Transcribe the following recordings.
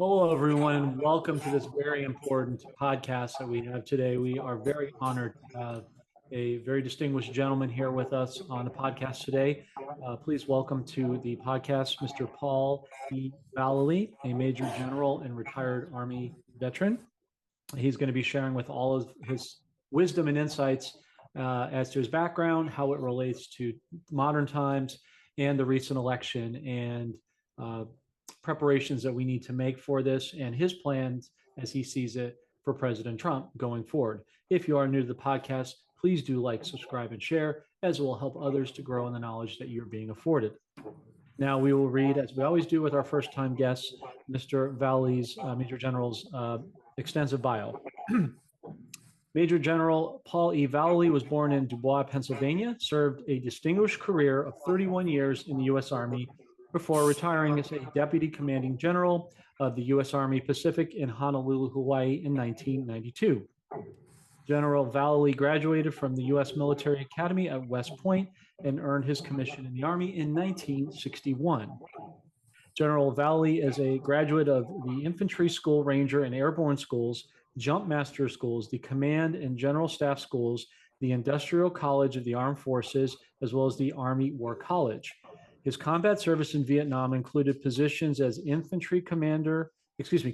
Hello, everyone, and welcome to this very important podcast that we have today. We are very honored to have a very distinguished gentleman here with us on the podcast today. Please welcome to the podcast Mr. Paul E. Vallely, a Major General and retired Army veteran. He's going to be sharing with all of his wisdom and insights as to his background, how it relates to modern times, and the recent election, and preparations that we need to make for this, and his plans as he sees it for President Trump going forward. If you are new to the podcast, please do like, subscribe, and share, as it will help others to grow in the knowledge that you're being afforded. Now we will read, as we always do with our first-time guests, Mr. Valley's, Major General's extensive bio. Major General Paul E. Vallely was born in Dubois, Pennsylvania, served a distinguished career of 31 years in the U.S. Army before retiring as a Deputy Commanding General of the U.S. Army Pacific in Honolulu, Hawaii in 1992. General Vallely graduated from the U.S. Military Academy at West Point and earned his commission in the Army in 1961. General Vallely is a graduate of the Infantry School Ranger and Airborne Schools, Jump Master Schools, the Command and General Staff Schools, the Industrial College of the Armed Forces, as well as the Army War College. His combat service in Vietnam included positions as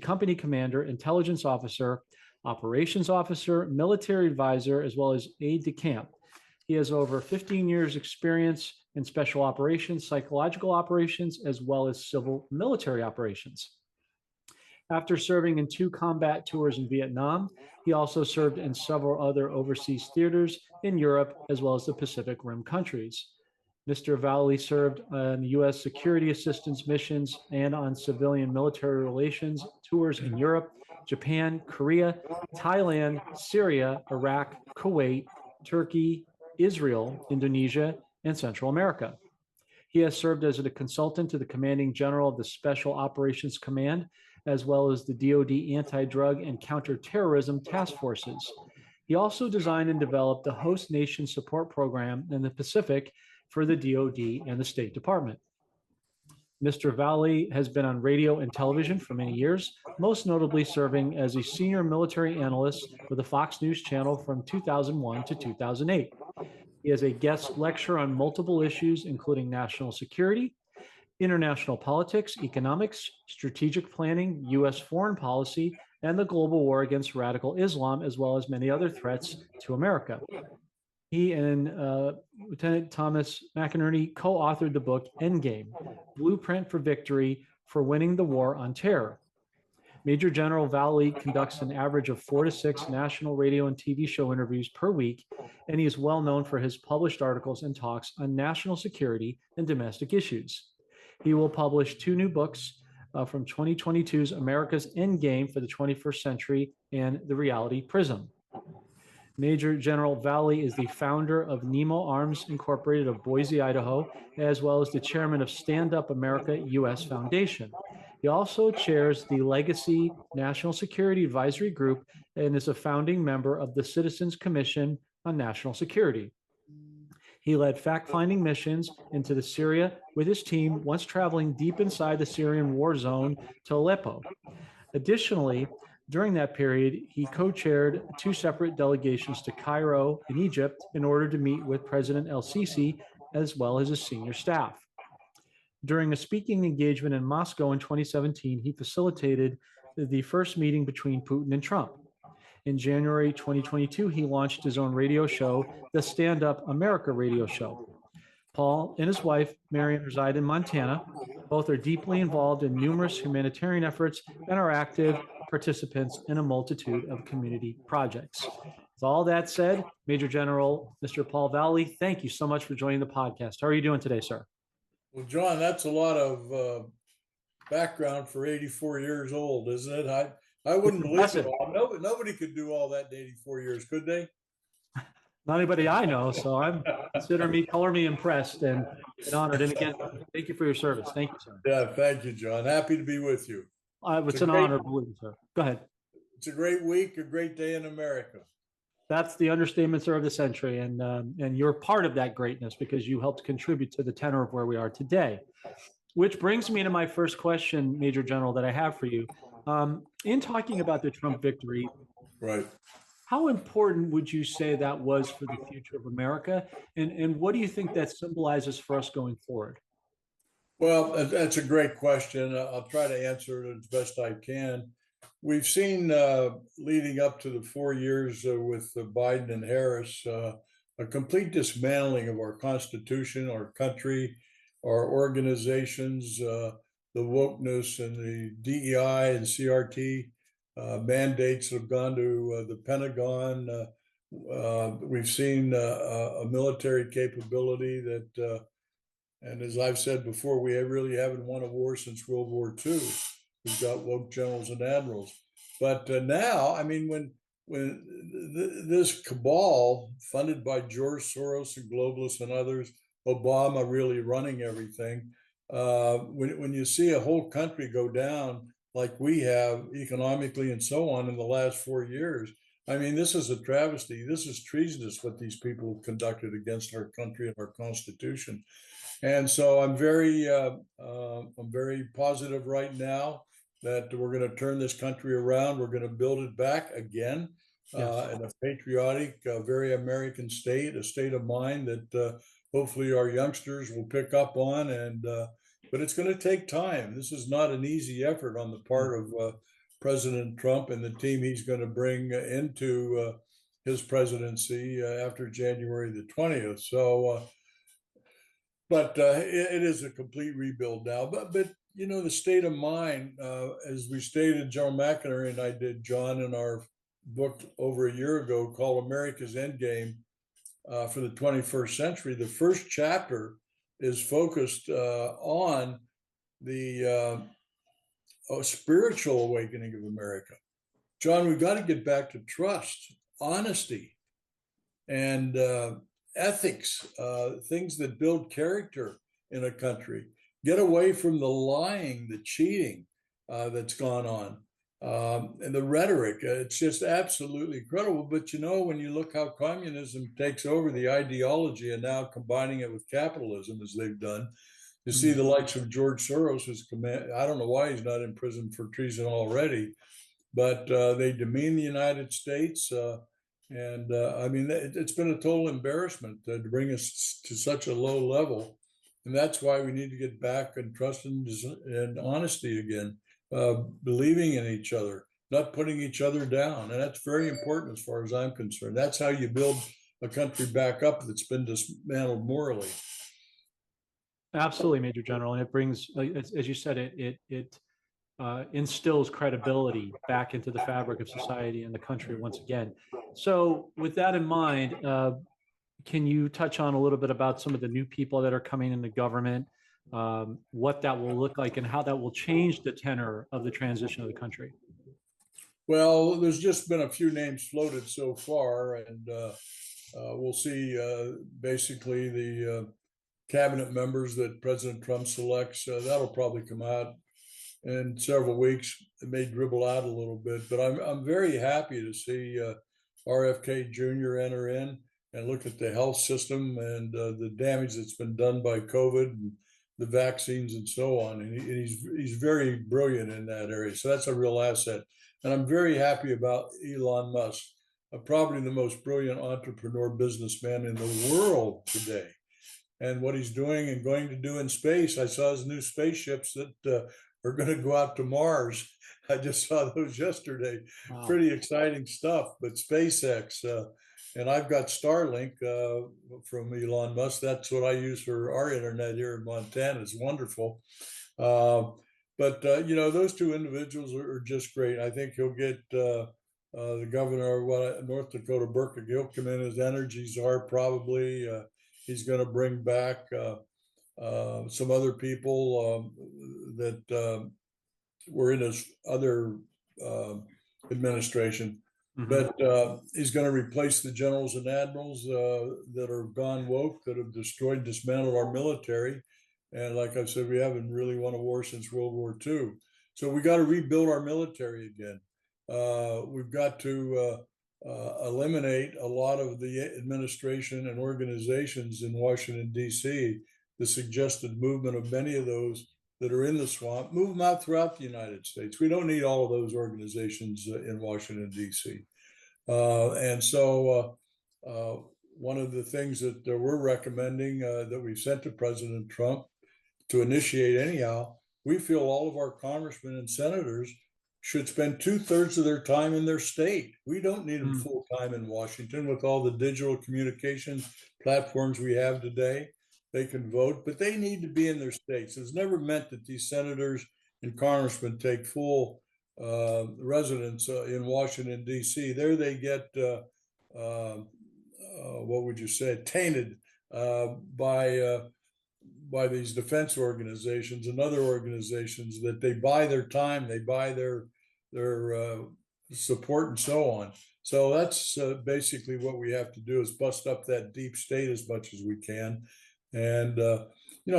company commander, intelligence officer, operations officer, military advisor, as well as aide de camp. He has over 15 years experience in special operations, psychological operations, as well as civil military operations. After serving in 2 combat tours in Vietnam, he also served in several other overseas theaters in Europe, as well as the Pacific Rim countries. Mr. Vallely served on U.S. security assistance missions and on civilian military relations tours in Europe, Japan, Korea, Thailand, Syria, Iraq, Kuwait, Turkey, Israel, Indonesia, and Central America. He has served as a consultant to the commanding general of the Special Operations Command, as well as the DoD Anti-Drug and Counterterrorism Task Forces. He also designed and developed the Host Nation Support Program in the Pacific for the DoD and the State Department. Mr. Vallely has been on radio and television for many years, most notably serving as a senior military analyst for the Fox News Channel from 2001 to 2008. He is a guest lecturer on multiple issues, including national security, international politics, economics, strategic planning, U.S. foreign policy, and the global war against radical Islam, as well as many other threats to America. He and Lieutenant Thomas McInerney co-authored the book Endgame, Blueprint for Victory for Winning the War on Terror. Major General Vallely conducts an average of 4 to 6 national radio and TV show interviews per week, and he is well known for his published articles and talks on national security and domestic issues. He will publish 2 new books from 2022's America's Endgame for the 21st Century and The Reality Prism. Major General Vallely is the founder of Nemo Arms Incorporated of Boise, Idaho, as well as the chairman of Stand Up America U.S. Foundation. He also chairs the Legacy National Security Advisory Group and is a founding member of the Citizens Commission on National Security. He led fact-finding missions into Syria with his team, once traveling deep inside the Syrian war zone to Aleppo. Additionally, during that period, he co-chaired 2 separate delegations to Cairo in Egypt in order to meet with President El-Sisi, as well as his senior staff. During a speaking engagement in Moscow in 2017, he facilitated the first meeting between Putin and Trump. In January 2022, he launched his own radio show, the Stand Up America Radio Show. Paul and his wife, Marion, reside in Montana. Both are deeply involved in numerous humanitarian efforts and are active participants in a multitude of community projects. With all that said, Major General Mr. Paul Vallely, thank you so much for joining the podcast. How are you doing today, sir? Well, John, that's a lot of background for 84 years old, isn't it? I wouldn't believe it all. Nobody could do all that in 84 years, could they? Not anybody I know, so I'm color me impressed and honored. And again, thank you for your service. Thank you, sir. Yeah, thank you, John. Happy to be with you. It's an honor, believe me, sir. Go ahead. It's a great week, a great day in America. That's the understatement, sir, of the century, and you're part of that greatness because you helped contribute to the tenor of where we are today. Which brings me to my first question, Major General, that I have for you. In talking about the Trump victory, Right. how important would you say that was for the future of America? And what do you think that symbolizes for us going forward? Well, that's a great question. I'll try to answer it as best I can. We've seen leading up to the 4 years with Biden and Harris a complete dismantling of our Constitution, our country, our organizations, the wokeness and the DEI and CRT mandates have gone to the Pentagon. We've seen a military capability that and as I've said before, we really haven't won a war since World War II. We've got woke generals and admirals. But now, I mean, when this cabal funded by George Soros and globalists and others, Obama really running everything, when you see a whole country go down like we have economically and so on in the last 4 years, I mean, this is a travesty. This is treasonous what these people have conducted against our country and our Constitution. And so I'm very positive right now that we're going to turn this country around. We're going to build it back again Yes. in a patriotic, very American state, a state of mind that hopefully our youngsters will pick up on. But it's going to take time. This is not an easy effort on the part of President Trump and the team he's going to bring into his presidency after January the 20th. So. But it is a complete rebuild now. But you know, the state of mind, as we stated, John McInerney and I did, John, in our book over a year ago called America's Endgame for the 21st Century. The first chapter is focused on the spiritual awakening of America. John, we've got to get back to trust, honesty, and ethics, things that build character in a country. Get away from the lying, the cheating that's gone on, and the rhetoric. It's just absolutely incredible. But you know, when you look how communism takes over the ideology and now combining it with capitalism as they've done, you see the likes of George Soros, who's I don't know why he's not in prison for treason already, but they demean the United States. I mean, it's been a total embarrassment to bring us to such a low level. And that's why we need to get back and trust and honesty again, believing in each other, not putting each other down. And that's very important as far as I'm concerned. That's how you build a country back up that's been dismantled morally. Absolutely, Major General. And it brings, as you said, it instills credibility back into the fabric of society and the country once again. So, with that in mind, can you touch on a little bit about some of the new people that are coming into government, what that will look like, and how that will change the tenor of the transition of the country? Well, there's just been a few names floated so far, and we'll see basically the cabinet members that President Trump selects. That'll probably come out in several weeks. It may dribble out a little bit, but I'm very happy to see RFK Jr. enter in and look at the health system and the damage that's been done by COVID and the vaccines and so on. And he's very brilliant in that area. So that's a real asset. And I'm very happy about Elon Musk, probably the most brilliant entrepreneur businessman in the world today. And what he's doing and going to do in space. I saw his new spaceships that are going to go out to Mars. I just saw those yesterday. Wow. Pretty exciting stuff. But SpaceX, and I've got Starlink from Elon Musk. That's what I use for our internet here in Montana. It's wonderful. But you know, those two individuals are just great. I think he'll get the governor of North Dakota, Burke. He'll come in as energy czar probably. He's going to bring back some other people that were in his other administration. Mm-hmm. But he's going to replace the generals and admirals that are gone woke, that have destroyed, dismantled our military. And like I said, we haven't really won a war since World War II. So we got to rebuild our military again. We've got to eliminate a lot of the administration and organizations in Washington, D.C. The suggested movement of many of those that are in the swamp, move them out throughout the United States. We don't need all of those organizations in Washington, D.C. And so one of the things that we're recommending that we sent to President Trump to initiate anyhow, we feel all of our congressmen and senators should spend 2/3 of their time in their state. We don't need them full time in Washington with all the digital communications platforms we have today. They can vote, but they need to be in their states. It's never meant that these senators and congressmen take full residence in Washington, D.C. There they get, what would you say, tainted by these defense organizations and other organizations that they buy their time, they buy their support and so on. So that's basically what we have to do is bust up that deep state as much as we can. And,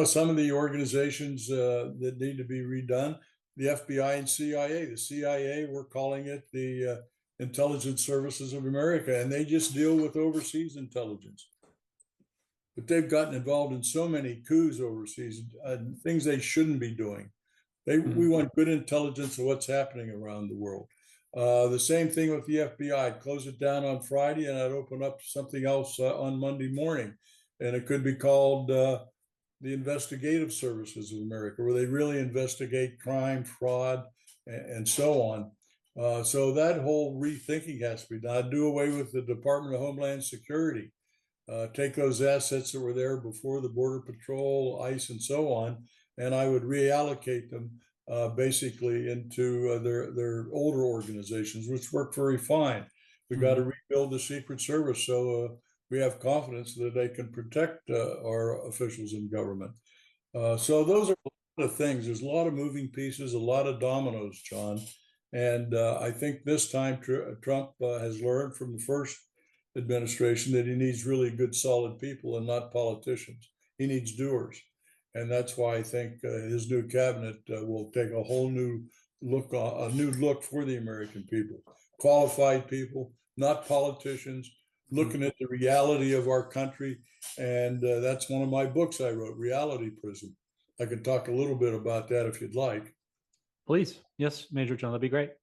some of the organizations that need to be redone, the FBI and CIA. The CIA, we're calling it the Intelligence Services of America, and they just deal with overseas intelligence. But they've gotten involved in so many coups overseas, things they shouldn't be doing. We want good intelligence of what's happening around the world. The same thing with the FBI. I'd close it down on Friday and I'd open up something else on Monday morning. And it could be called the Investigative Services of America, where they really investigate crime, fraud, and so on. So that whole rethinking has to be done. I'd do away with the Department of Homeland Security. Take those assets that were there before the Border Patrol, ICE, and so on, and I would reallocate them basically into their older organizations, which work very fine. We got to rebuild the Secret Service so we have confidence that they can protect our officials in government. So those are a lot of things. There's a lot of moving pieces, a lot of dominoes, John. And I think this time Trump has learned from the first administration that he needs really good, solid people and not politicians. He needs doers. And that's why I think his new cabinet will take a whole new look, a new look for the American people. Qualified people, not politicians, looking at the reality of our country. And that's one of my books I wrote, Reality Prism. I could talk a little bit about that if you'd like. Please. Yes, Major John, that'd be great.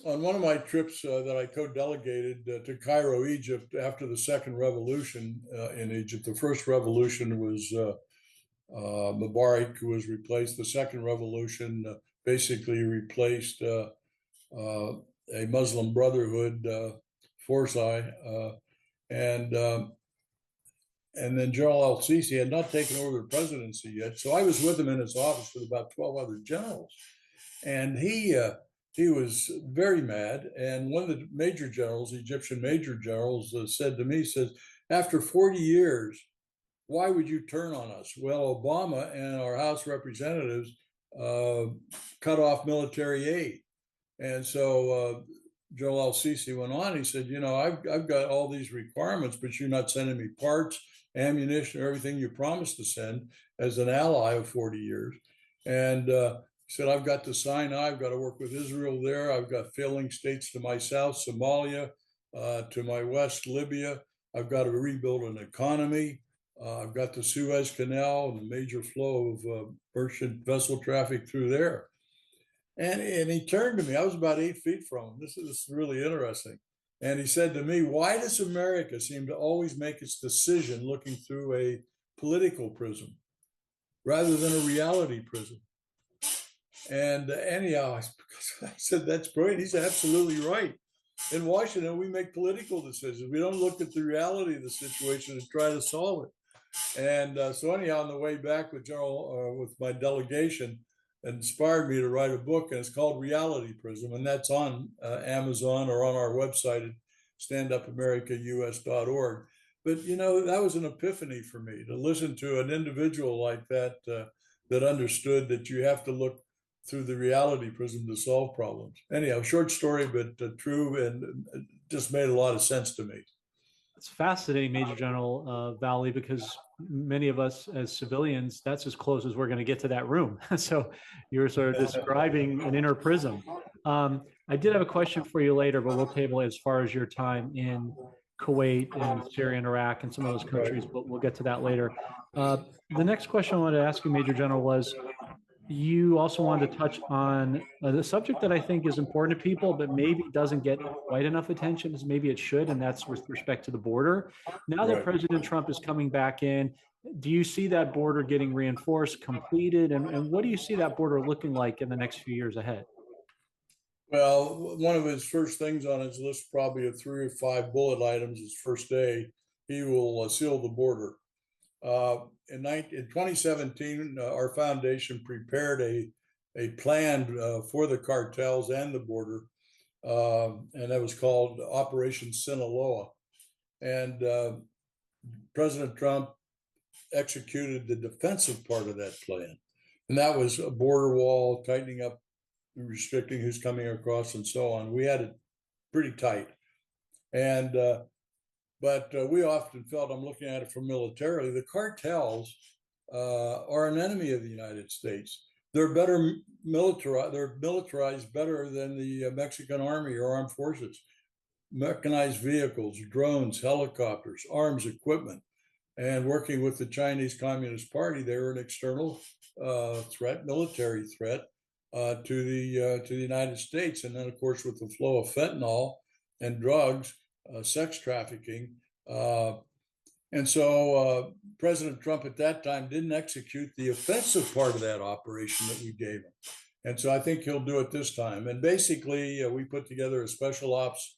On one of my trips that I co-delegated to Cairo, Egypt, after the second revolution in Egypt, the first revolution was Mubarak, who was replaced. The second revolution basically replaced a Muslim Brotherhood, Forzi, and then General al-Sisi had not taken over the presidency yet. So I was with him in his office with about 12 other generals, and he was very mad. And one of the major generals, Egyptian major generals, said to me, says, after 40 years, why would you turn on us? Well, Obama and our House representatives cut off military aid. And so General al-Sisi went on, he said, I've got all these requirements, but you're not sending me parts, ammunition, everything you promised to send as an ally of 40 years. And he said, I've got to Sinai, I've got to work with Israel there. I've got failing states to my south, Somalia, to my west, Libya. I've got to rebuild an economy. I've got the Suez Canal and the major flow of merchant vessel traffic through there. And he turned to me. I was about 8 feet from him. This is really interesting. And he said to me, why does America seem to always make its decision looking through a political prism rather than a reality prism? And anyhow, I said, that's brilliant. He's absolutely right. In Washington, we make political decisions. We don't look at the reality of the situation and try to solve it. And so anyhow, on the way back with with my delegation, it inspired me to write a book, and it's called Reality Prism, and that's on Amazon or on our website at standupamericaus.org. But that was an epiphany for me to listen to an individual like that that understood that you have to look through the reality prism to solve problems. Anyhow, short story, but true, and just made a lot of sense to me. It's fascinating, Major General Vallely, because many of us as civilians, that's as close as we're going to get to that room. So you're sort of describing an inner prism. I did have a question for you later, but we'll table it as far as your time in Kuwait and Syria and Iraq and some of those countries, but we'll get to that later. The next question I wanted to ask you, Major General, was You also wanted to touch on the subject that I think is important to people, but maybe doesn't get quite enough attention as maybe it should, and that's with respect to the border. Now that Right. President Trump is coming back in, do you see that border getting reinforced, completed, and what do you see that border looking like in the next few years ahead? Well, one of his first things on his list, probably of 3 or 5 bullet items, his first day, he will seal the border. In 2017, our foundation prepared a plan for the cartels and the border, and that was called Operation Sinaloa. And President Trump executed the defensive part of that plan, and that was a border wall, tightening up, restricting who's coming across, and so on. We had it pretty tight, and but we often felt, I'm looking at it from militarily, the cartels are an enemy of the United States. They're better militarized. They're militarized better than the Mexican army or armed forces. Mechanized vehicles, drones, helicopters, arms, equipment, and working with the Chinese Communist Party, they were an external threat, military threat to the United States. And then, of course, with the flow of fentanyl and drugs, sex trafficking. And so President Trump at that time didn't execute the offensive part of that operation that we gave him. And so I think he'll do it this time. And basically, we put together a special ops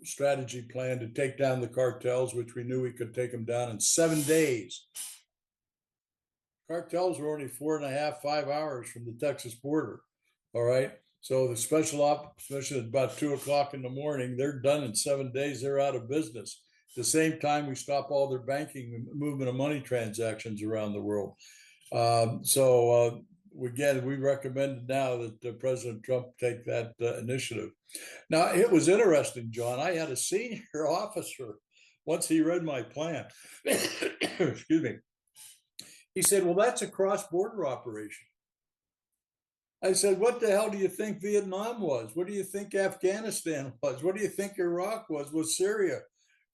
strategy plan to take down the cartels, which we knew we could take them down in 7 days. Cartels were only 4.5, 5 hours from the Texas border. All right. So the special ops, especially at about 2 o'clock in the morning, they're done in 7 days. They're out of business. At the same time, we stop all their banking movement of money transactions around the world. Again, we recommend now that President Trump take that initiative. Now, it was interesting, John. I had a senior officer, once he read my plan, excuse me, he said, well, that's a cross-border operation. I said, what the hell do you think Vietnam was? What do you think Afghanistan was? What do you think Iraq was? Was Syria?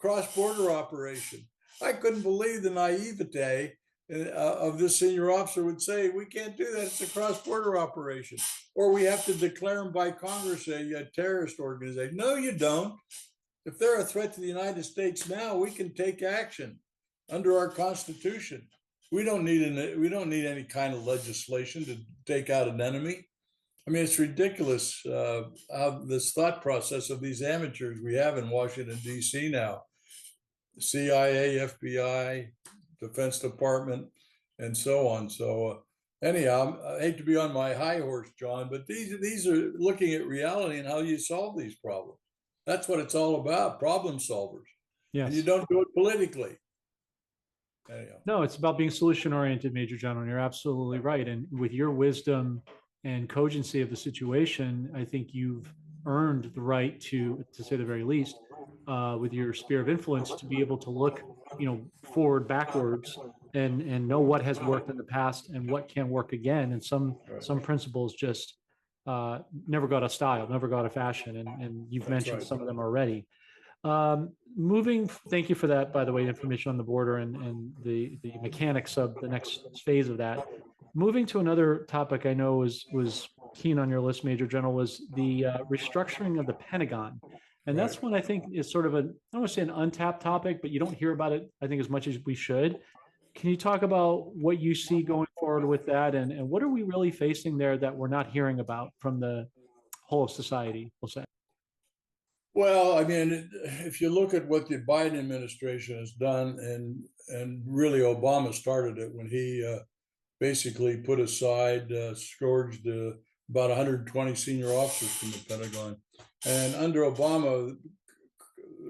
Cross-border operation. I couldn't believe the naivete of this senior officer would say, we can't do that. It's a cross-border operation. Or we have to declare them by Congress a terrorist organization. No, you don't. If they're a threat to the United States now, we can take action under our Constitution. We don't need any kind of legislation to take out an enemy. I mean, it's ridiculous how this thought process of these amateurs we have in Washington, D.C. now, CIA, FBI, Defense Department, and so on. So anyhow, I hate to be on my high horse, John, but these are looking at reality and how you solve these problems. That's what it's all about, problem solvers. And you Yes. don't do it politically. Anyhow. No, it's about being solution oriented, Major General. And you're absolutely right. And with your wisdom and cogency of the situation, I think you've earned the right to say the very least, with your sphere of influence, to be able to look, forward, backwards, and know what has worked in the past and what can work again. And some principles just never got a style, never got a fashion, and you've That's mentioned right. some of them already. Thank you for that, by the way, information on the border and the mechanics of the next phase of that. Moving to another topic I know was keen on your list, Major General, was the restructuring of the Pentagon. And Right. that's one I think is sort of I don't want to say an untapped topic, but you don't hear about it, I think, as much as we should. Can you talk about what you see going forward with that, and what are we really facing there that we're not hearing about from the whole of society, we'll say? Well, I mean, if you look at what the Biden administration has done, and really Obama started it when he basically put aside, scourged about 120 senior officers from the Pentagon. And under Obama,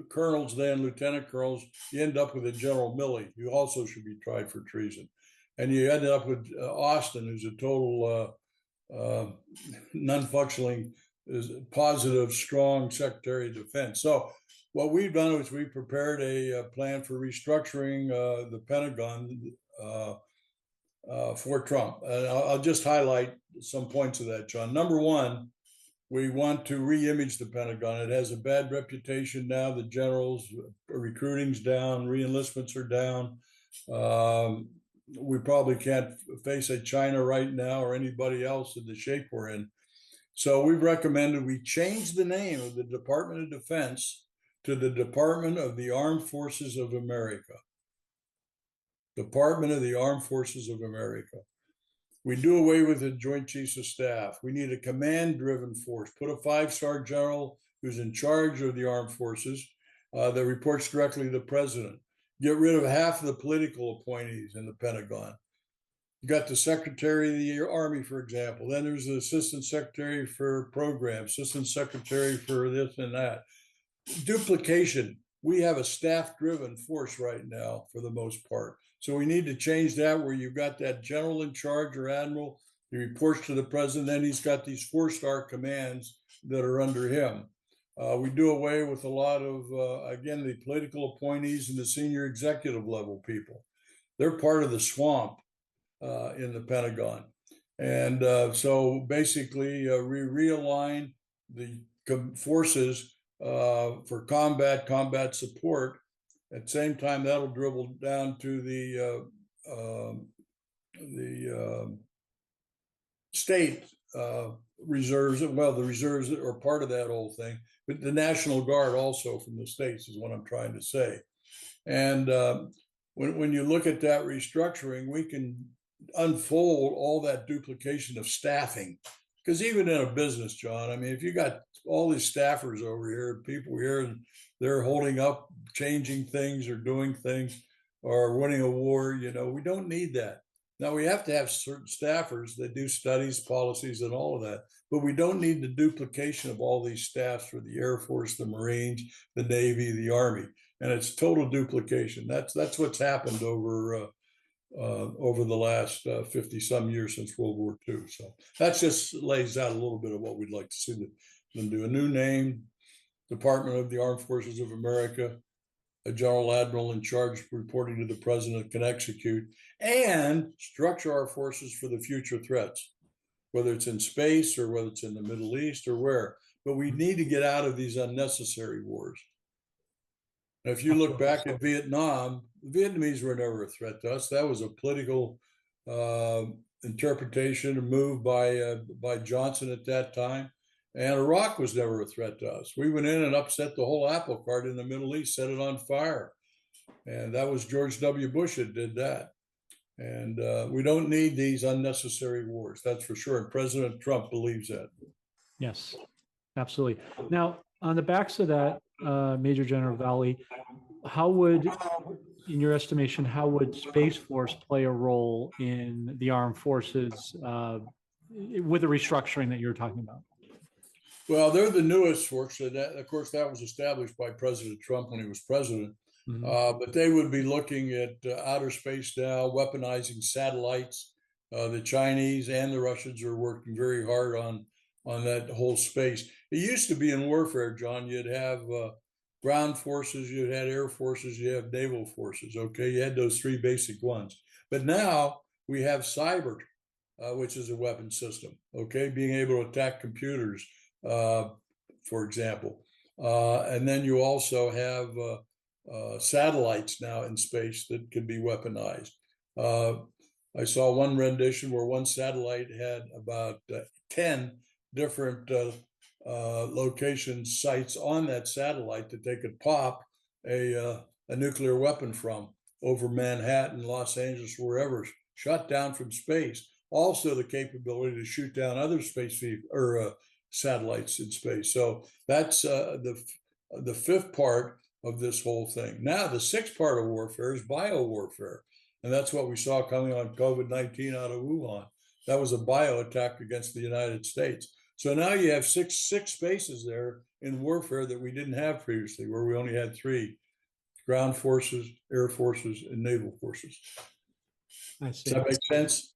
colonels, then lieutenant colonels, you end up with a General Milley, who also should be tried for treason. And you end up with Austin, who's a total non-functioning, positive, strong Secretary of Defense. So what we've done is we prepared a plan for restructuring the Pentagon for Trump. And I'll just highlight some points of that, John. Number one, we want to re-image the Pentagon. It has a bad reputation now. The generals, recruiting's down, re-enlistments are down. we probably can't face a China right now or anybody else in the shape we're in. So we've recommended we change the name of the Department of Defense to the Department of the Armed Forces of America. Department of the Armed Forces of America. We do away with the Joint Chiefs of Staff. We need a command-driven force. Put a five-star general who's in charge of the armed forces that reports directly to the president. Get rid of half of the political appointees in the Pentagon. You got the Secretary of the Army, for example. Then there's the Assistant Secretary for Programs, Assistant Secretary for this and that. Duplication. We have a staff-driven force right now for the most part. So we need to change that where you've got that general in charge or admiral, he reports to the president, then he's got these four-star commands that are under him. We do away with a lot of, again, the political appointees and the senior executive level people. They're part of the swamp in the Pentagon. And so basically, we realign the forces for combat support. At the same time, that'll dribble down to the state reserves. Well, the reserves are part of that whole thing, but the National Guard also from the states is what I'm trying to say. And when you look at that restructuring, we can unfold all that duplication of staffing. Because even in a business, John, I mean, if you got all these staffers over here, people here, and they're holding up, changing things or doing things or winning a war, you know, we don't need that. Now, we have to have certain staffers that do studies, policies, and all of that, but we don't need the duplication of all these staffs for the Air Force, the Marines, the Navy, the Army, and it's total duplication. That's what's happened over the last 50 some years since World War II. So that just lays out a little bit of what we'd like to see them do. A new name, Department of the Armed Forces of America, a general admiral in charge reporting to the president can execute, and structure our forces for the future threats, whether it's in space or whether it's in the Middle East or where. But we need to get out of these unnecessary wars. And if you look back at Vietnam, the Vietnamese were never a threat to us. That was a political interpretation, a move by Johnson at that time. And Iraq was never a threat to us. We went in and upset the whole apple cart in the Middle East, set it on fire. And that was George W. Bush that did that. And we don't need these unnecessary wars, that's for sure. And President Trump believes that. Yes, absolutely. Now, on the backs of that, Major General Valley, how would, in your estimation, how would Space Force play a role in the armed forces with the restructuring that you're talking about? Well, they're the newest force. So that, of course, that was established by President Trump when he was president. But they would be looking at outer space now, weaponizing satellites. The Chinese and the Russians are working very hard on that whole space. It used to be in warfare, John, you'd have ground forces, you'd have air forces, you have naval forces. Okay, you had those three basic ones. But now we have cyber, which is a weapon system. Okay, being able to attack computers, for example. And then you also have satellites now in space that can be weaponized. I saw one rendition where one satellite had about 10 different location sites on that satellite that they could pop a nuclear weapon from over Manhattan, Los Angeles, wherever, shot down from space. Also, the capability to shoot down other space or satellites in space. So that's the fifth part of this whole thing. Now, the sixth part of warfare is biowarfare. And that's what we saw coming on COVID-19 out of Wuhan. That was a bio attack against the United States. So now you have six spaces there in warfare that we didn't have previously, where we only had three: ground forces, air forces, and naval forces. I see. Does that make sense?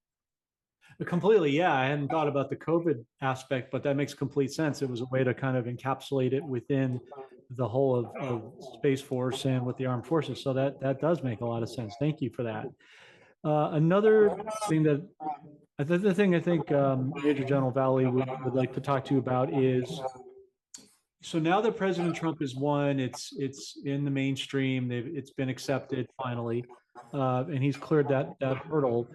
Completely, yeah. I hadn't thought about the COVID aspect, but that makes complete sense. It was a way to kind of encapsulate it within the whole of Space Force and with the armed forces. So that does make a lot of sense. Thank you for that. Another thing that the thing I think Major General Valley would like to talk to you about is, so now that President Trump has won, it's in the mainstream. It's been accepted finally. and he's cleared that hurdle.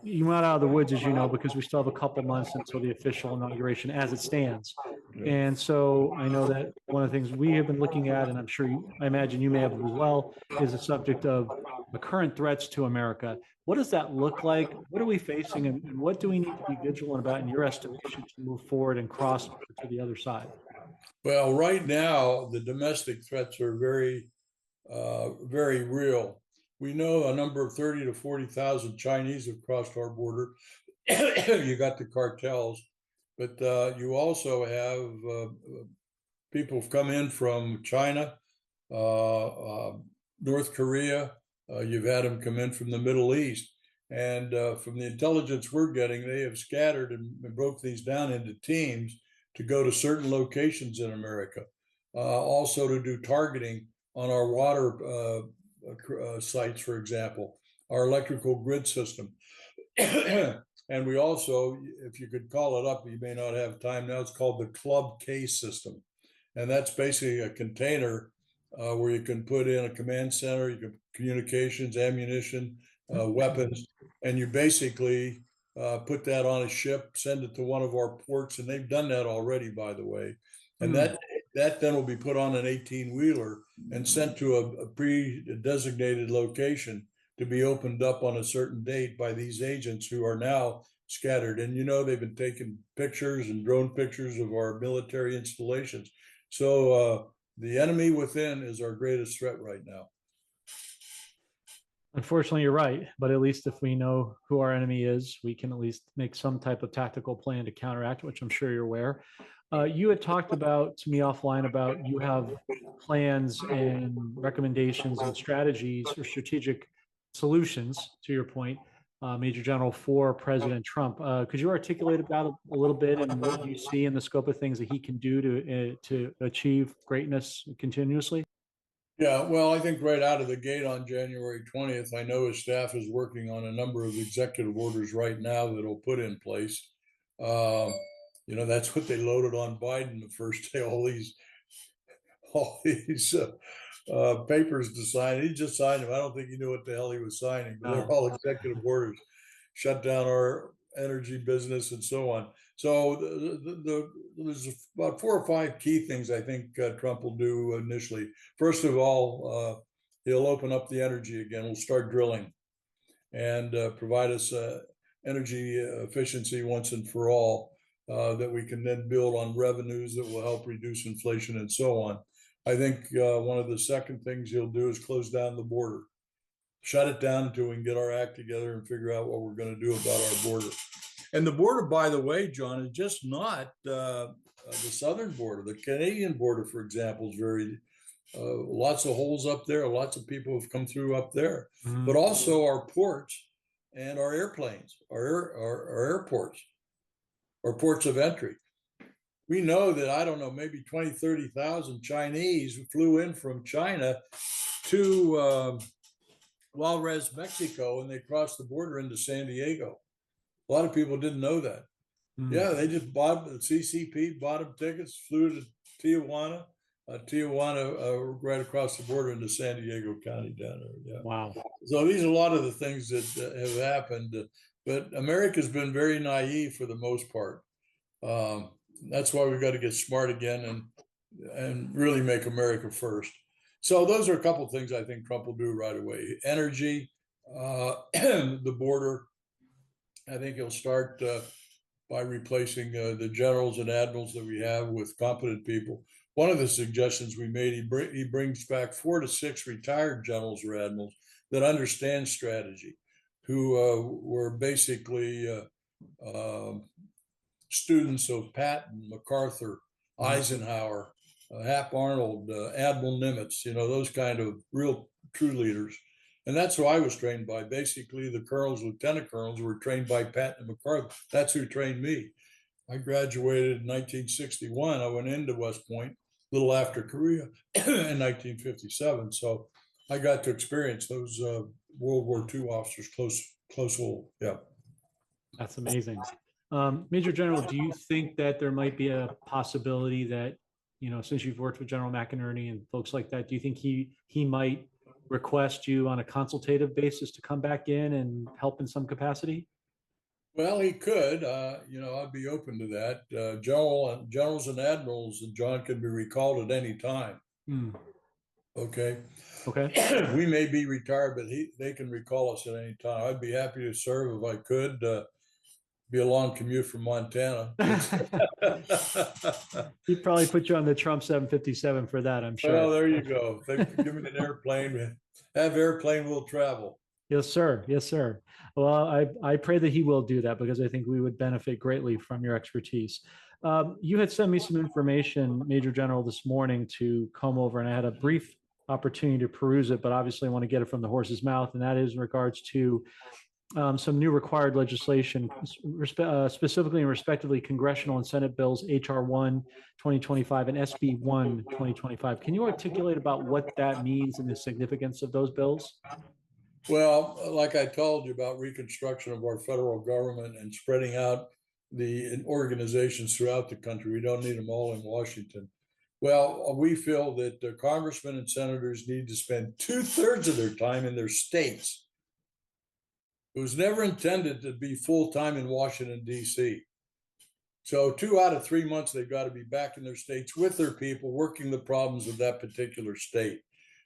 You went out of the woods, as you know, because we still have a couple months until the official inauguration as it stands. Yeah. And so I know that one of the things we have been looking at, and I'm sure I imagine you may have as well, is the subject of the current threats to America. What does that look like? What are we facing, and what do we need to be vigilant about, in your estimation, to move forward and cross to the other side? Well, right now, the domestic threats are very real. We know a number of 30 to 40,000 Chinese have crossed our border. You got the cartels, but you also have people have come in from China, uh, North Korea. You've had them come in from the Middle East. And from the intelligence we're getting, they have scattered and broke these down into teams to go to certain locations in America. Also to do targeting on our water sites, for example, our electrical grid system. And we also, if you could call it up, you may not have time now, it's called the Club K system. And that's basically a container where you can put in a command center, you can communications, ammunition, weapons, and you basically put that on a ship, send it to one of our ports, and they've done that already, by the way. And that then will be put on an 18-wheeler and sent to a pre-designated location to be opened up on a certain date by these agents who are now scattered. And you know, they've been taking pictures and drone pictures of our military installations. So the enemy within is our greatest threat right now. Unfortunately, you're right. But at least if we know who our enemy is, we can at least make some type of tactical plan to counteract, which I'm sure you're aware. You had talked about to me offline about you have plans and recommendations and strategies or strategic solutions, to your point, Major General, for President Trump. Could you articulate about it a little bit, and what you see in the scope of things that he can do to achieve greatness continuously? Yeah, well, I think right out of the gate on January 20th, I know his staff is working on a number of executive orders right now that'll put in place. Uh, you know, that's what they loaded on Biden the first day, all these papers to sign. He just signed them. I don't think he knew what the hell he was signing, but they're No. all executive orders, shut down our energy business and so on. So there's about 4 or 5 key things I think Trump will do initially. First of all, he'll open up the energy again. We'll start drilling and provide us energy efficiency once and for all, that we can then build on revenues that will help reduce inflation and so on. I think one of the second things he'll do is close down the border, shut it down until we can get our act together and figure out what we're going to do about our border. And the border, by the way, John, is just not the southern border. The Canadian border, for example, is very lots of holes up there. Lots of people have come through up there, but also our ports and our airplanes, our airports, our ports of entry. We know that, I don't know, maybe 20, 30,000 Chinese flew in from China to Juarez, Mexico, and they crossed the border into San Diego. A lot of people didn't know that. Yeah, they just bought the CCP, bought them tickets, flew to Tijuana, right across the border into San Diego County down there. Yeah. Wow. So these are a lot of the things that have happened, but America's been very naive for the most part. That's why we've got to get smart again and really make America first. So those are a couple of things I think Trump will do right away. Energy, the border. I think he'll start by replacing the generals and admirals that we have with competent people. One of the suggestions we made, he brings back 4 to 6 retired generals or admirals that understand strategy, who were basically students of Patton, MacArthur, Eisenhower, Hap Arnold, Admiral Nimitz, you know, those kind of real true leaders. And that's who I was trained by. Basically, the colonels, lieutenant colonels were trained by Patton and MacArthur. That's who trained me. I graduated in 1961. I went into West Point a little after Korea in 1957. So I got to experience those World War II officers close hold. Yeah. That's amazing. Major General, do you think that there might be a possibility that, you know, since you've worked with General McInerney and folks like that, do you think he might request you on a consultative basis to come back in and help in some capacity? Well, he could. I'd be open to that. Generals and admirals, and John can be recalled at any time. Hmm. Okay. Okay. We may be retired, but they can recall us at any time. I'd be happy to serve if I could. Be a long commute from Montana. He'd probably put you on the Trump 757 for that, I'm sure. Well, there you go. They give me an airplane. Have airplane will travel. Yes, sir. Yes, sir. Well, I pray that he will do that because I think we would benefit greatly from your expertise. You had sent me some information, Major General, this morning to come over, and I had a brief opportunity to peruse it, but obviously I want to get it from the horse's mouth, and that is in regards to some new required legislation, specifically and respectively congressional and Senate bills HR 1 2025 and SB 1 2025. Can you articulate about what that means and the significance of those bills? Well, like I told you about reconstruction of our federal government and spreading out the organizations throughout the country, we don't need them all in Washington. Well, we feel that the congressmen and senators need to spend 2/3 of their time in their states. It was never intended to be full time in Washington, D.C. So 2 out of 3 months, they've got to be back in their states with their people, working the problems of that particular state.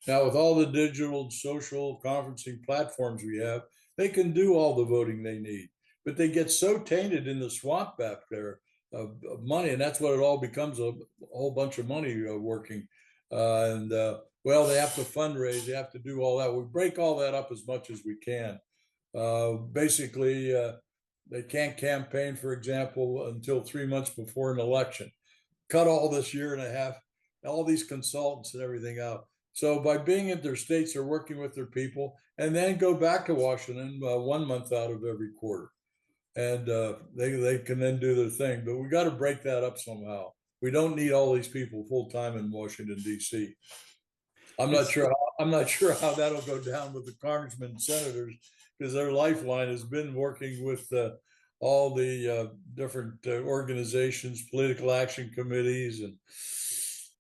Now, with all the digital social conferencing platforms we have, they can do all the voting they need, but they get so tainted in the swamp back there of money, and that's what it all becomes, a whole bunch of money working. Well, they have to fundraise, they have to do all that. We break all that up as much as we can. Basically, they can't campaign, for example, until 3 months before an election. Cut all this year and a half, all these consultants and everything out. So by being in their states, they're working with their people, and then go back to Washington 1 month out of every quarter, and they can then do their thing. But we got to break that up somehow. We don't need all these people full time in Washington D.C. It's I'm not sure how that'll go down with the congressmen and senators, because their lifeline has been working with all the different organizations, political action committees, and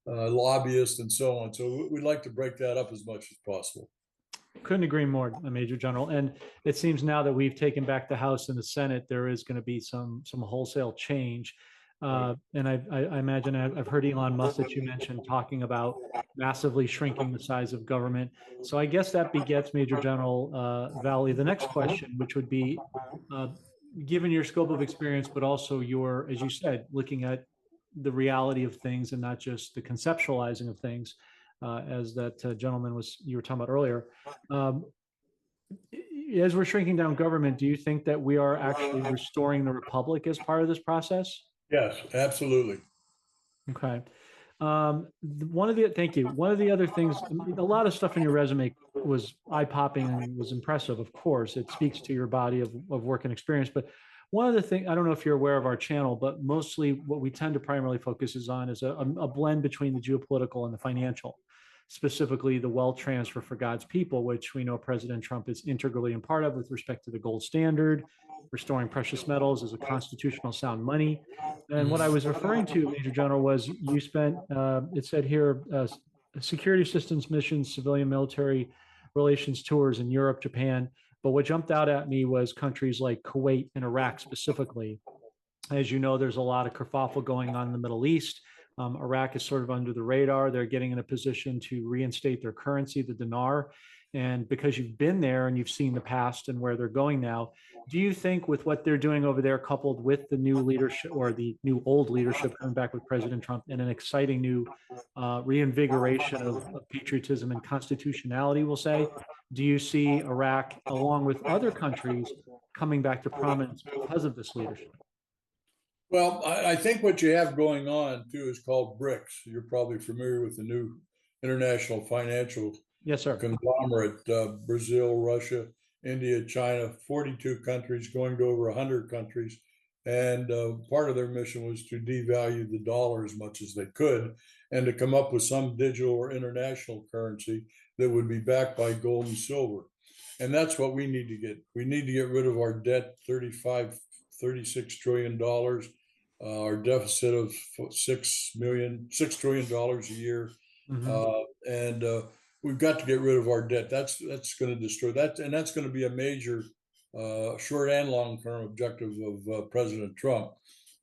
lobbyists, and so on. So we'd like to break that up as much as possible. Couldn't agree more, Major General. And it seems now that we've taken back the House and the Senate, there is going to be some wholesale change. And I imagine I've heard Elon Musk that you mentioned talking about massively shrinking the size of government. So I guess that begets, Major General Vallely, the next question, which would be, uh, given your scope of experience, but also your, as you said, looking at the reality of things and not just the conceptualizing of things, as that gentleman was you were talking about earlier. Um, as we're shrinking down government, do you think that we are actually restoring the republic as part of this process? Yes, absolutely. Okay. Thank you. One of the other things, a lot of stuff in your resume was eye popping and was impressive. Of course, it speaks to your body of work and experience. But one of the things, I don't know if you're aware of our channel, but mostly what we tend to primarily focus is on is a blend between the geopolitical and the financial, specifically the wealth transfer for God's people, which we know President Trump is integrally a part of with respect to the gold standard, restoring precious metals as a constitutional sound money. And what I was referring to, Major General, was you spent, it said here, security assistance missions, civilian military relations tours in Europe, Japan. But what jumped out at me was countries like Kuwait and Iraq specifically. As you know, there's a lot of kerfuffle going on in the Middle East. Iraq is sort of under the radar. They're getting in a position to reinstate their currency, the dinar. And because you've been there and you've seen the past and where they're going now, do you think with what they're doing over there, coupled with the new leadership or the new old leadership coming back with President Trump and an exciting new reinvigoration of patriotism and constitutionality, we'll say, do you see Iraq, along with other countries, coming back to prominence because of this leadership? Well, I think what you have going on too is called BRICS. You're probably familiar with the new international financial Yes, sir. conglomerate, Brazil, Russia, India, China, 42 countries going to over 100 countries. And part of their mission was to devalue the dollar as much as they could and to come up with some digital or international currency that would be backed by gold and silver. And that's what we need to get. We need to get rid of our debt, 36 trillion dollars, our deficit of $6 trillion a year. Mm-hmm. And we've got to get rid of our debt. That's going to destroy that, and that's going to be a major short and long term objective of President Trump,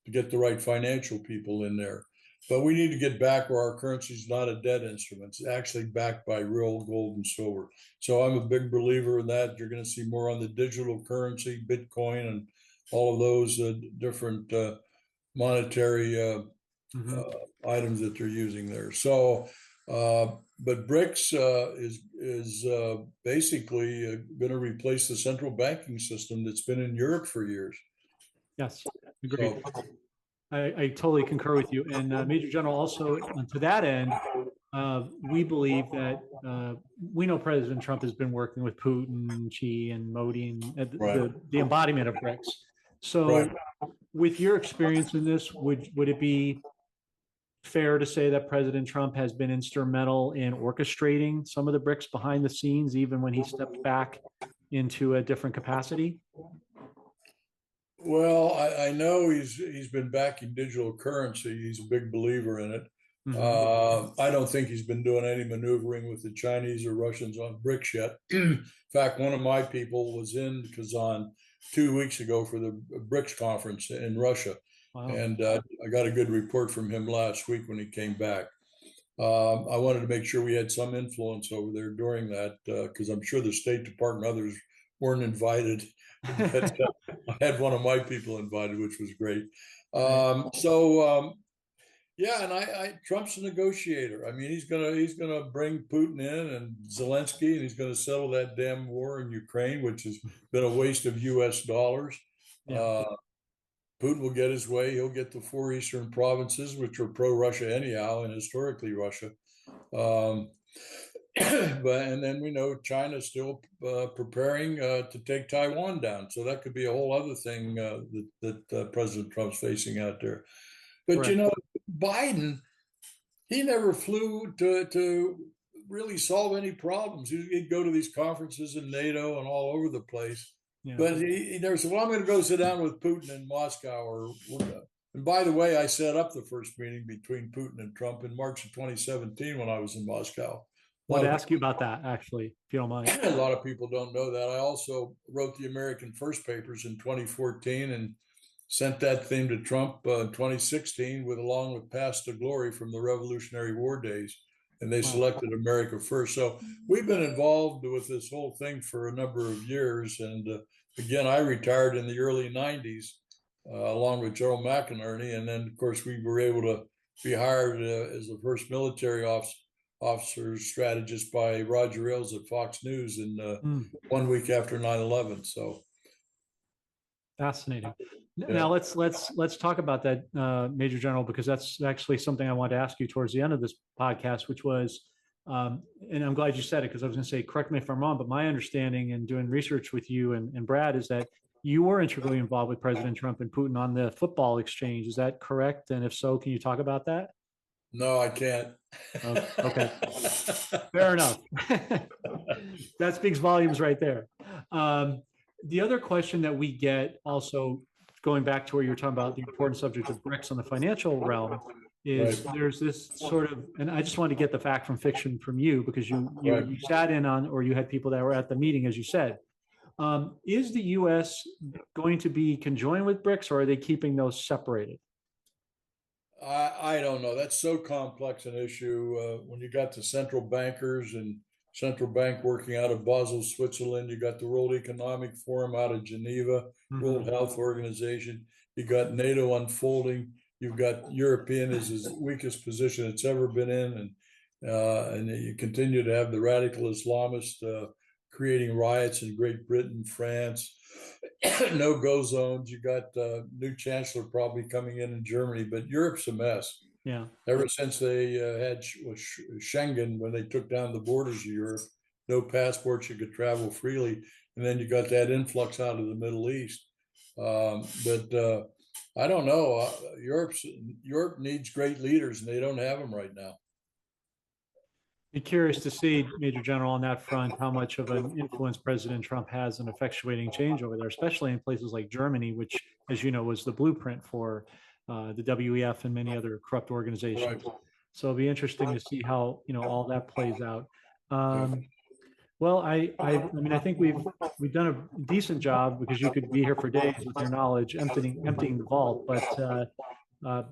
to get the right financial people in there. But we need to get back where our currency is not a debt instrument; it's actually backed by real gold and silver. So I'm a big believer in that. You're going to see more on the digital currency, Bitcoin, and all of those different monetary Mhm. items that they're using there. So, but BRICS is basically going to replace the central banking system that's been in Europe for years. Yes, agreed. So, I totally concur with you. And Major General, also to that end, we believe that we know President Trump has been working with Putin, Xi, and Modi, and right, the embodiment of BRICS. So, right. with your experience in this, would it be fair to say that President Trump has been instrumental in orchestrating some of the BRICS behind the scenes, even when he stepped back into a different capacity? Well, I know he's been backing digital currency. He's a big believer in it. Hmm. I don't think he's been doing any maneuvering with the Chinese or Russians on BRICS yet. In fact, one of my people was in Kazan 2 weeks ago for the BRICS conference in Russia, Wow. and I got a good report from him last week when he came back. I wanted to make sure we had some influence over there during that, because I'm sure the State Department and others weren't invited. But I had one of my people invited, which was great. Right. Yeah, and Trump's a negotiator. I mean, he's gonna bring Putin in and Zelensky, and he's gonna settle that damn war in Ukraine, which has been a waste of U.S. dollars. Yeah. Uh, Putin will get his way. He'll get the four eastern provinces, which are pro-Russia anyhow, and historically Russia. Um, but and then we know China's still preparing to take Taiwan down, so that could be a whole other thing that President Trump's facing out there. But Correct. Biden, he never flew to really solve any problems. He'd go to these conferences in NATO and all over the place, Yeah. but he never said, "Well, I'm going to go sit down with Putin in Moscow." And by the way, I set up the first meeting between Putin and Trump in March of 2017 when I was in Moscow. A lot Want to of ask you about that, actually, if you don't mind. a lot of people don't know that. I also wrote the American First Papers in 2014 and sent that theme to Trump in 2016 along with Path to Glory from the Revolutionary War days. And they Wow. selected America First. So we've been involved with this whole thing for a number of years. And again, I retired in the early 90s along with Gerald McInerney. And then, of course, we were able to be hired as the first military officer strategist by Roger Ailes at Fox News in Mm, 1 week after 9/11. So, fascinating. yeah. Now let's talk about that, Major General, because that's actually something I wanted to ask you towards the end of this podcast, which was, and I'm glad you said it because I was going to say, correct me if I'm wrong, but my understanding in doing research with you and Brad is that you were integrally involved with President Trump and Putin on the football exchange. Is that correct? And if so, can you talk about that? No, I can't. Oh, okay, fair enough. That speaks volumes right there. Um, the other question that we get, also going back to where you were talking about the important subject of BRICS on the financial realm, is Right, there's this sort of, and I just wanted to get the fact from fiction from you because right. you sat in on, or you had people that were at the meeting, as you said. Is the U.S. going to be conjoined with BRICS, or are they keeping those separated? I don't know. That's so complex an issue. When you got the central bankers and central bank working out of Basel, Switzerland, you got the World Economic Forum out of Geneva, World Mhm. Health Organization, you got NATO unfolding, you've got European is his weakest position it's ever been in, and you continue to have the radical Islamists creating riots in Great Britain, France, no-go zones. You got new chancellor probably coming in Germany, but Europe's a mess. Yeah. Ever since they had Schengen, when they took down the borders of Europe, no passports, you could travel freely, and then you got that influx out of the Middle East. But I don't know. Europe needs great leaders, and they don't have them right now. Be curious to see, Major General, on that front, how much of an influence President Trump has in effectuating change over there, especially in places like Germany, which, as you know, was the blueprint for the WEF and many other corrupt Right. organizations. So it'll be interesting to see how all that plays out. Um, well, I mean, I think we've done a decent job because you could be here for days with your knowledge, emptying the vault. But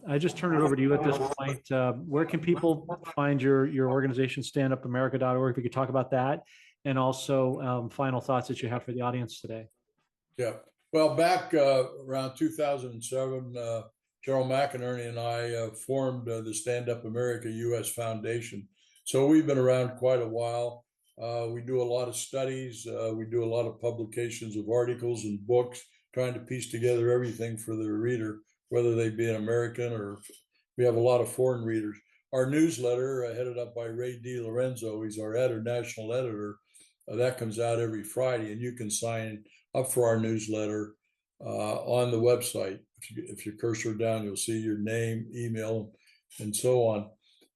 I just turn it over to you at this point. Where can people find your organization, standupamerica.org? If you could talk about that, and also final thoughts that you have for the audience today. Yeah. Well, back around 2007, General McInerney and I formed the Stand Up America U.S. Foundation. So we've been around quite a while. We do a lot of studies. We do a lot of publications of articles and books, trying to piece together everything for the reader, whether they be an American or we have a lot of foreign readers. Our newsletter, headed up by Ray DiLorenzo, he's our national editor. That comes out every Friday, and you can sign up for our newsletter on the website. If you cursor down, you'll see your name, email, and so on.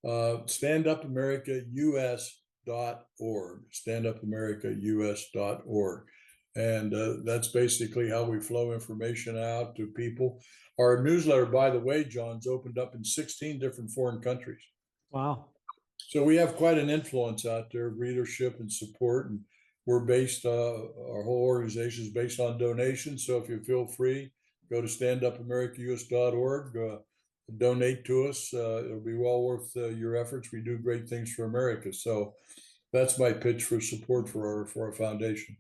StandUpAmericaUS.org, StandUpAmericaUS.org. And that's basically how we flow information out to people. Our newsletter, by the way, John's opened up in 16 different foreign countries. Wow. So we have quite an influence out there, readership and support. And we're based, our whole organization is based on donations. So if you feel free, go to standupamericaus.org, donate to us. It'll be well worth your efforts. We do great things for America. So that's my pitch for support for our foundation.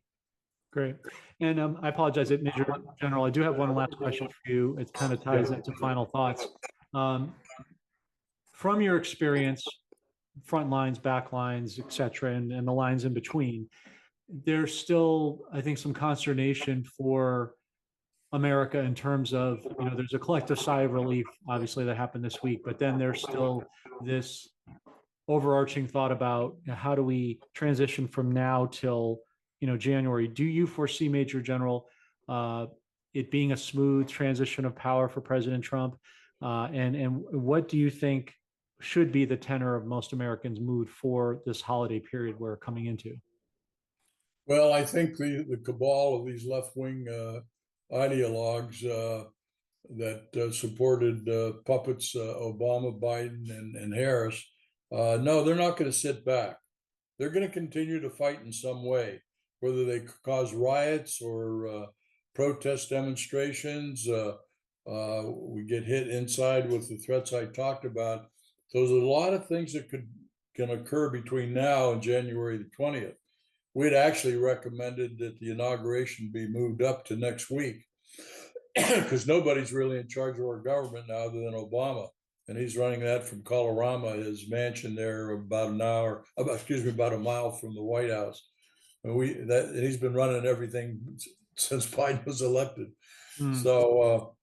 Great. And I apologize, Major General. I do have one last question for you. It kind of ties into final thoughts. From your experience, front lines, back lines, et cetera, and the lines in between, there's still, I think, some consternation for America in terms of, there's a collective sigh of relief, obviously, that happened this week, but then there's still this overarching thought about how do we transition from now till January. Do you foresee, Major General, it being a smooth transition of power for President Trump? And what do you think should be the tenor of most Americans' mood for this holiday period we're coming into? Well, I think the cabal of these left-wing ideologues that supported puppets, Obama, Biden, and Harris, no, they're not going to sit back. They're going to continue to fight in some way, whether they cause riots or protest demonstrations. We get hit inside with the threats I talked about. There's a lot of things that can occur between now and January the 20th. We'd actually recommended that the inauguration be moved up to next week because nobody's really in charge of our government now other than Obama. And he's running that from Colorado, his mansion there, about a mile from the White House. And he's been running everything since Biden was elected. So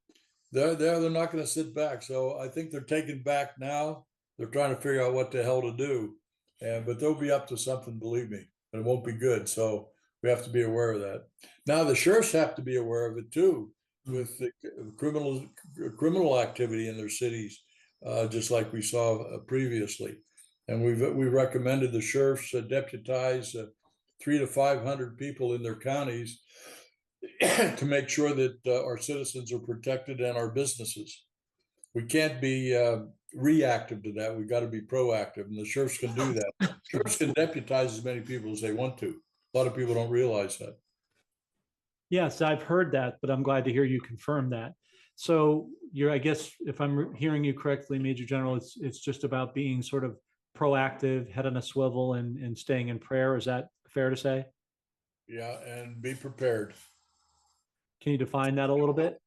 they're not going to sit back. So I think they're taking back now. They're trying to figure out what the hell to do, but they'll be up to something, believe me, and it won't be good. So we have to be aware of that. Now the sheriffs have to be aware of it too, with the criminal activity in their cities, just like we saw previously. And we recommended the sheriffs deputize 300 to 500 people in their counties to make sure that our citizens are protected and our businesses. We can't be reactive to that. We've got to be proactive, and the sheriffs can do that. Sheriffs can deputize as many people as they want to. A lot of people don't realize that. Yes, I've heard that, but I'm glad to hear you confirm that. So I guess if I'm hearing you correctly, Major General, it's just about being sort of proactive, head on a swivel, and staying in prayer. Is that fair to say? Yeah, and be prepared. Can you define that a little bit?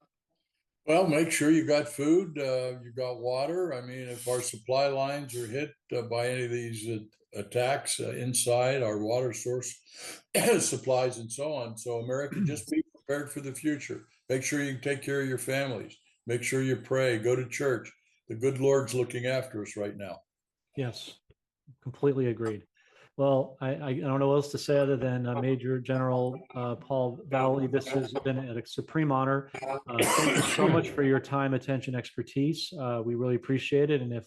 Well, make sure you got food, you got water. I mean, if our supply lines are hit by any of these attacks inside our water source supplies and so on. So America, just be prepared for the future. Make sure you take care of your families. Make sure you pray, go to church. The good Lord's looking after us right now. Yes, completely agreed. Well, I don't know what else to say other than Major General Paul Vallely. This has been a supreme honor. Thank you so much for your time, attention, expertise. We really appreciate it. And if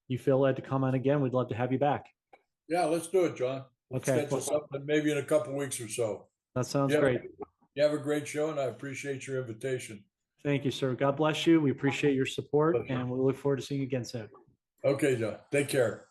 you feel led to come on again, we'd love to have you back. Yeah, let's do it, John. We'll schedule something maybe in a couple of weeks or so. That sounds great. You have a great show, and I appreciate your invitation. Thank you, sir. God bless you. We appreciate your support, and we look forward to seeing you again soon. Okay, John. Take care.